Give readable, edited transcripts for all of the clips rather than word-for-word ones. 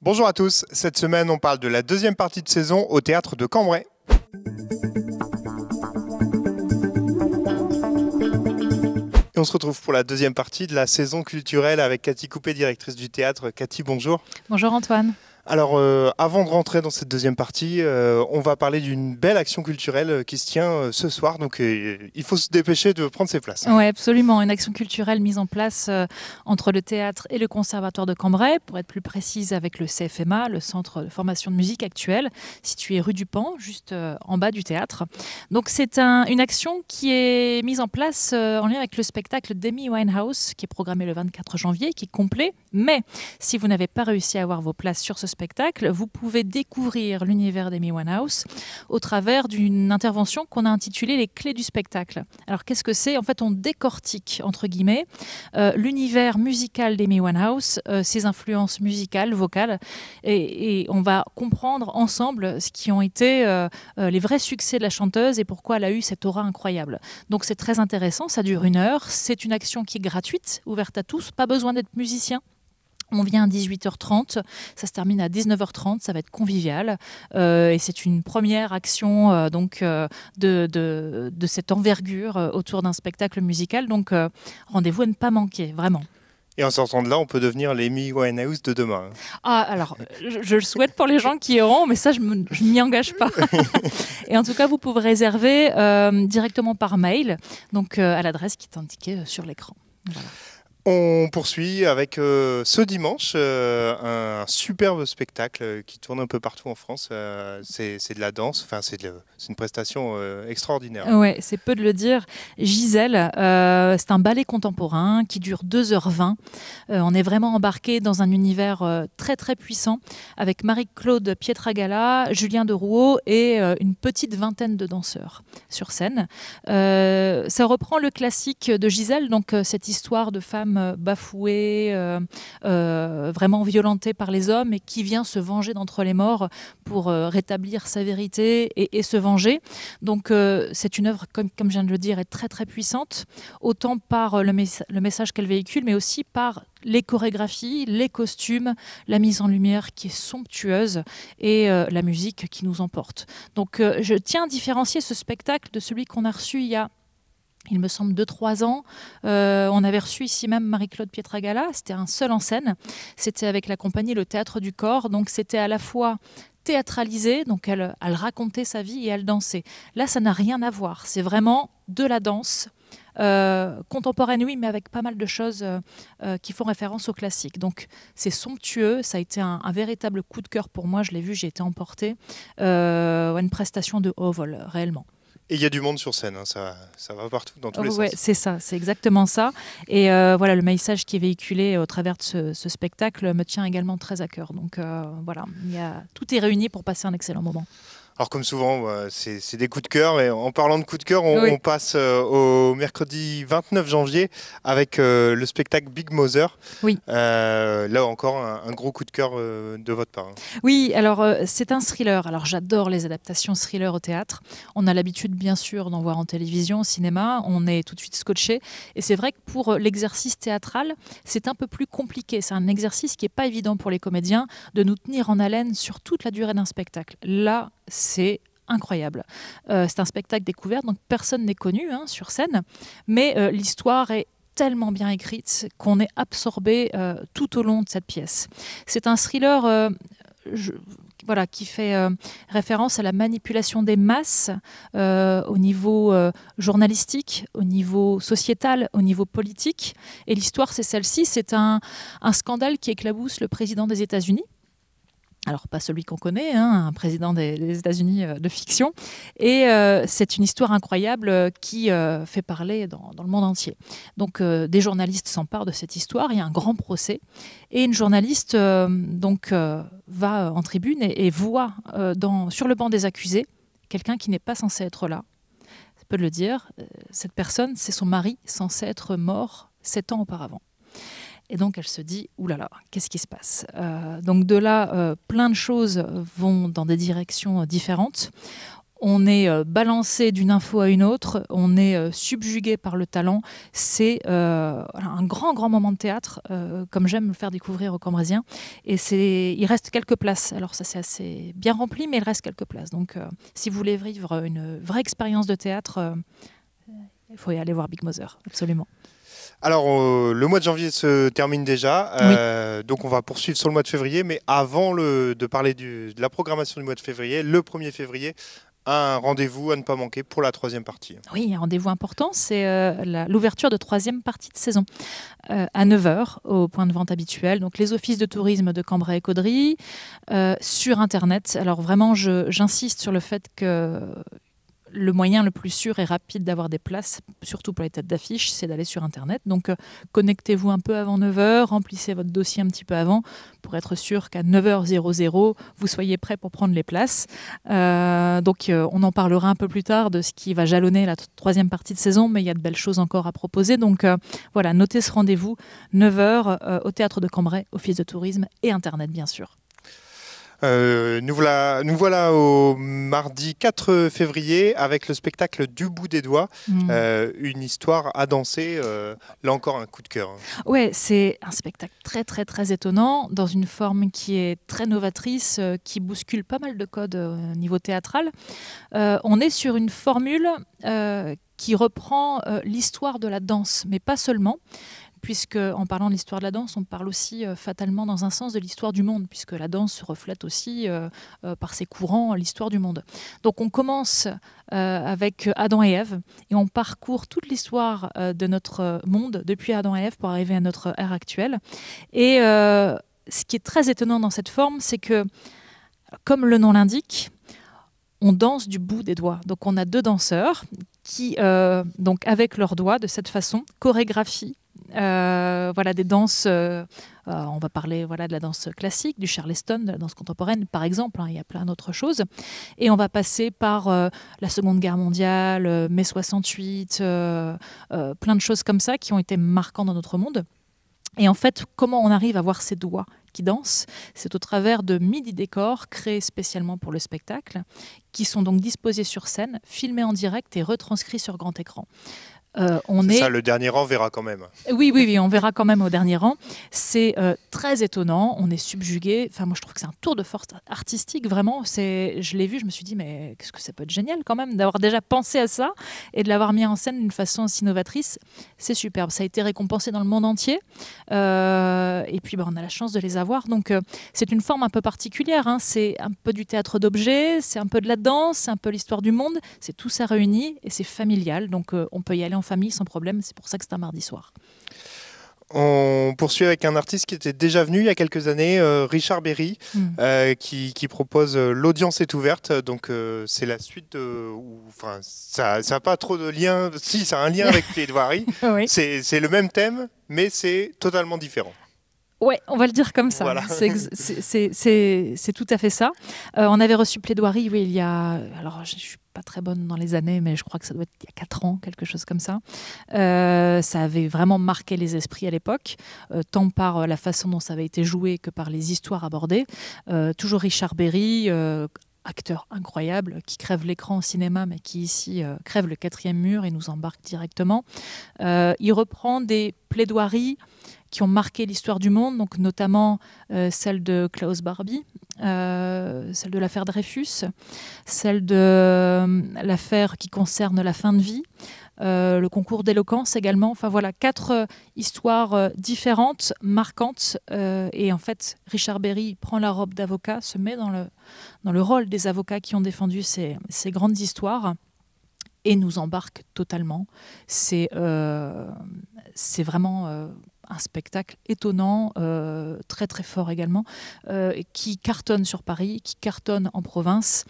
Bonjour à tous, cette semaine on parle de la deuxième partie de saison au théâtre de Cambrai. Et on se retrouve pour la deuxième partie de la saison culturelle avec Cathy Coupé, directrice du théâtre. Cathy, bonjour. Bonjour Antoine. Alors, avant de rentrer dans cette deuxième partie, on va parler d'une belle action culturelle qui se tient ce soir. Donc, il faut se dépêcher de prendre ses places. Oui, absolument. Une action culturelle mise en place entre le théâtre et le conservatoire de Cambrai, pour être plus précise avec le CFMA, le Centre de formation de musique actuel, situé rue du Pan, juste en bas du théâtre. Donc, c'est une action qui est mise en place en lien avec le spectacle d'Amy Winehouse, qui est programmé le 24 janvier, qui est complet. Mais si vous n'avez pas réussi à avoir vos places sur ce spectacle, vous pouvez découvrir l'univers d'Amy Winehouse au travers d'une intervention qu'on a intitulée Les clés du spectacle. Alors qu'est-ce que c'est ? En fait, on décortique, entre guillemets, l'univers musical d'Amy Winehouse, ses influences musicales, vocales, et on va comprendre ensemble ce qui ont été les vrais succès de la chanteuse et pourquoi elle a eu cette aura incroyable. Donc c'est très intéressant, ça dure 1 heure, c'est une action qui est gratuite, ouverte à tous, pas besoin d'être musicien. On vient à 18h30, ça se termine à 19h30, ça va être convivial et c'est une première action de cette envergure autour d'un spectacle musical. Donc rendez-vous à ne pas manquer, vraiment. Et en sortant de là, on peut devenir les Amy Winehouse de demain. Ah, alors, je le souhaite pour les gens qui iront, mais ça, je ne m'y engage pas. Et en tout cas, vous pouvez réserver directement par mail, donc à l'adresse qui est indiquée sur l'écran. Voilà. On poursuit avec ce dimanche un superbe spectacle qui tourne un peu partout en France. C'est de la danse, enfin c'est une prestation extraordinaire. Ouais, c'est peu de le dire. Gisèle, c'est un ballet contemporain qui dure 2h20. On est vraiment embarqué dans un univers très très puissant avec Marie-Claude Pietragala, Julien de Rouault et une petite vingtaine de danseurs sur scène. Ça reprend le classique de Gisèle, donc cette histoire de femme bafouée, vraiment violentée par les hommes et qui vient se venger d'entre les morts pour rétablir sa vérité et se venger. Donc c'est une œuvre, comme je viens de le dire, est très très puissante, autant par le message qu'elle véhicule, mais aussi par les chorégraphies, les costumes, la mise en lumière qui est somptueuse et la musique qui nous emporte. Donc je tiens à différencier ce spectacle de celui qu'on a reçu il me semble 2-3 ans, on avait reçu ici même Marie-Claude Pietragala, c'était un seul en scène, c'était avec la compagnie Le Théâtre du Corps, donc c'était à la fois théâtralisé, donc elle racontait sa vie et elle dansait. Là, ça n'a rien à voir, c'est vraiment de la danse, contemporaine, oui, mais avec pas mal de choses qui font référence au classique. Donc c'est somptueux, ça a été un véritable coup de cœur pour moi, je l'ai vu, j'ai été emportée, une prestation de haut vol, réellement. Et il y a du monde sur scène, hein, ça va partout, dans tous les sens. C'est ça, c'est exactement ça. Et voilà, le message qui est véhiculé au travers de ce spectacle me tient également très à cœur. Donc voilà, tout est réuni pour passer un excellent moment. Alors comme souvent, c'est des coups de cœur. Et en parlant de coups de cœur, on passe au mercredi 29 janvier avec le spectacle Big Mother. Oui. Là encore, un gros coup de cœur de votre part. Oui, alors c'est un thriller. Alors j'adore les adaptations thriller au théâtre. On a l'habitude bien sûr d'en voir en télévision, au cinéma. On est tout de suite scotché. Et c'est vrai que pour l'exercice théâtral, c'est un peu plus compliqué. C'est un exercice qui n'est pas évident pour les comédiens de nous tenir en haleine sur toute la durée d'un spectacle. Là, c'est incroyable. C'est un spectacle découvert, donc personne n'est connu sur scène, mais l'histoire est tellement bien écrite qu'on est absorbé tout au long de cette pièce. C'est un thriller qui fait référence à la manipulation des masses au niveau journalistique, au niveau sociétal, au niveau politique. Et l'histoire, c'est celle-ci. C'est un scandale qui éclabousse le président des États-Unis. Alors, pas celui qu'on connaît, un président des États-Unis de fiction. Et c'est une histoire incroyable qui fait parler dans le monde entier. Donc, des journalistes s'emparent de cette histoire. Il y a un grand procès. Et une journaliste va en tribune et voit sur le banc des accusés quelqu'un qui n'est pas censé être là. Ça peut le dire. Cette personne, c'est son mari, censé être mort 7 ans auparavant. Et donc, elle se dit, oulala, qu'est-ce qui se passe ? Donc de là, plein de choses vont dans des directions différentes. on est balancé d'une info à une autre, on est subjugué par le talent. C'est un grand moment de théâtre, comme j'aime le faire découvrir aux Cambrésiens. Et il reste quelques places. Alors ça, c'est assez bien rempli, mais il reste quelques places. Donc si vous voulez vivre une vraie expérience de théâtre, il faut y aller voir Big Mother, absolument. Alors, le mois de janvier se termine déjà, donc on va poursuivre sur le mois de février, mais avant de parler de la programmation du mois de février, le 1er février, un rendez-vous à ne pas manquer pour la 3e partie. Oui, un rendez-vous important, c'est l'ouverture de 3e partie de saison, à 9 h au point de vente habituel. Donc les offices de tourisme de Cambrai et Caudry, sur Internet. Alors vraiment, j'insiste sur le fait que le moyen le plus sûr et rapide d'avoir des places, surtout pour les têtes d'affiche, c'est d'aller sur Internet. Donc, connectez-vous un peu avant 9 h, remplissez votre dossier un petit peu avant pour être sûr qu'à 9h00, vous soyez prêt pour prendre les places. Donc, on en parlera un peu plus tard de ce qui va jalonner la 3e partie de saison, mais il y a de belles choses encore à proposer. Donc, voilà, notez ce rendez-vous, 9 h au Théâtre de Cambrai, Office de tourisme et Internet, bien sûr. Nous voilà au mardi 4 février avec le spectacle Du bout des doigts, une histoire à danser, là encore un coup de cœur. Ouais, c'est un spectacle très étonnant, dans une forme qui est très novatrice, qui bouscule pas mal de codes au niveau théâtral. On est sur une formule qui reprend l'histoire de la danse, mais pas seulement. Puisque en parlant de l'histoire de la danse, on parle aussi fatalement dans un sens de l'histoire du monde, puisque la danse reflète aussi par ses courants l'histoire du monde. Donc on commence avec Adam et Ève, et on parcourt toute l'histoire de notre monde depuis Adam et Ève pour arriver à notre ère actuelle. Et ce qui est très étonnant dans cette forme, c'est que, comme le nom l'indique, on danse du bout des doigts. Donc on a 2 danseurs qui, donc avec leurs doigts, de cette façon, chorégraphient des danses, on va parler de la danse classique, du charleston, de la danse contemporaine par exemple, il y a plein d'autres choses. Et on va passer par la Seconde Guerre mondiale, mai 68, plein de choses comme ça qui ont été marquantes dans notre monde. Et en fait, comment on arrive à voir ces doigts qui dansent? C'est au travers de midi-décors créés spécialement pour le spectacle, qui sont donc disposés sur scène, filmés en direct et retranscrits sur grand écran. Ça, le dernier rang verra quand même. Oui, on verra quand même au dernier rang. C'est très étonnant, on est subjugué. Enfin, moi, je trouve que c'est un tour de force artistique, vraiment. Je l'ai vu, je me suis dit, mais qu'est-ce que ça peut être génial quand même d'avoir déjà pensé à ça et de l'avoir mis en scène d'une façon aussi novatrice. C'est superbe. Ça a été récompensé dans le monde entier. Et puis, on a la chance de les avoir. Donc, c'est une forme un peu particulière. C'est un peu du théâtre d'objets, c'est un peu de la danse, c'est un peu l'histoire du monde. C'est tout ça réuni et c'est familial. Donc, on peut y aller en famille sans problème, c'est pour ça que c'est un mardi soir. On poursuit avec un artiste qui était déjà venu il y a quelques années, Richard Berry, qui propose L'audience est ouverte. Donc c'est la suite ça n'a pas trop de lien. Si, ça a un lien avec Plaidoirie. Oui. C'est le même thème, mais c'est totalement différent. Ouais, on va le dire comme ça. Voilà. C'est tout à fait ça. On avait reçu Plaidoirie, il y a... Alors, je ne suis pas très bonne dans les années, mais je crois que ça doit être il y a 4 ans, quelque chose comme ça. Ça avait vraiment marqué les esprits à l'époque, tant par la façon dont ça avait été joué que par les histoires abordées. Toujours Richard Berry... acteur incroyable qui crève l'écran au cinéma, mais qui ici crève le 4e mur et nous embarque directement. Il reprend des plaidoiries qui ont marqué l'histoire du monde, donc notamment celle de Klaus Barbie, celle de l'affaire Dreyfus, celle de l'affaire qui concerne la fin de vie, le concours d'éloquence également. Enfin voilà, 4 histoires différentes, marquantes. Et en fait, Richard Berry prend la robe d'avocat, se met dans le rôle des avocats qui ont défendu ces grandes histoires et nous embarque totalement. C'est vraiment... un spectacle étonnant, très très fort également, qui cartonne sur Paris, qui cartonne en province.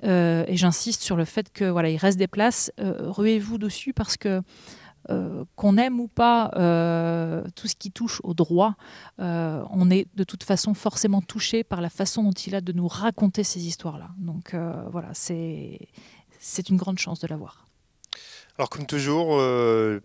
Et j'insiste sur le fait que il reste des places. Ruez-vous dessus parce que qu'on aime ou pas tout ce qui touche au droit, on est de toute façon forcément touché par la façon dont il a de nous raconter ces histoires-là. Donc c'est une grande chance de l'avoir. Alors comme toujours,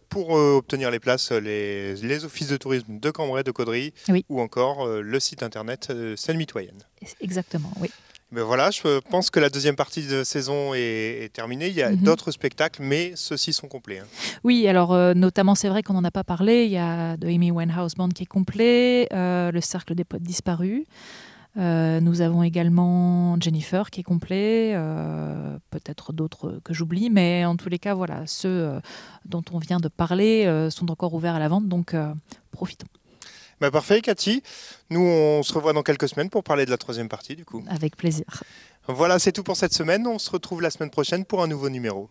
pour obtenir les places, les offices de tourisme de Cambrai, de Caudry, ou encore le site internet Scène Mitoyenne. Exactement, oui. Ben voilà, je pense que la deuxième partie de saison est terminée. Il y a d'autres spectacles, mais ceux-ci sont complets. Hein. Oui, alors notamment, c'est vrai qu'on n'en a pas parlé. Il y a The Amy Winehouse Band qui est complet, le Cercle des Poètes Disparus. Nous avons également Jennifer qui est complet, peut-être d'autres que j'oublie, mais en tous les cas, voilà, ceux dont on vient de parler sont encore ouverts à la vente, donc profitons. Bah parfait, Cathy. Nous, on se revoit dans quelques semaines pour parler de la troisième partie, du coup. Avec plaisir. Voilà, c'est tout pour cette semaine. On se retrouve la semaine prochaine pour un nouveau numéro.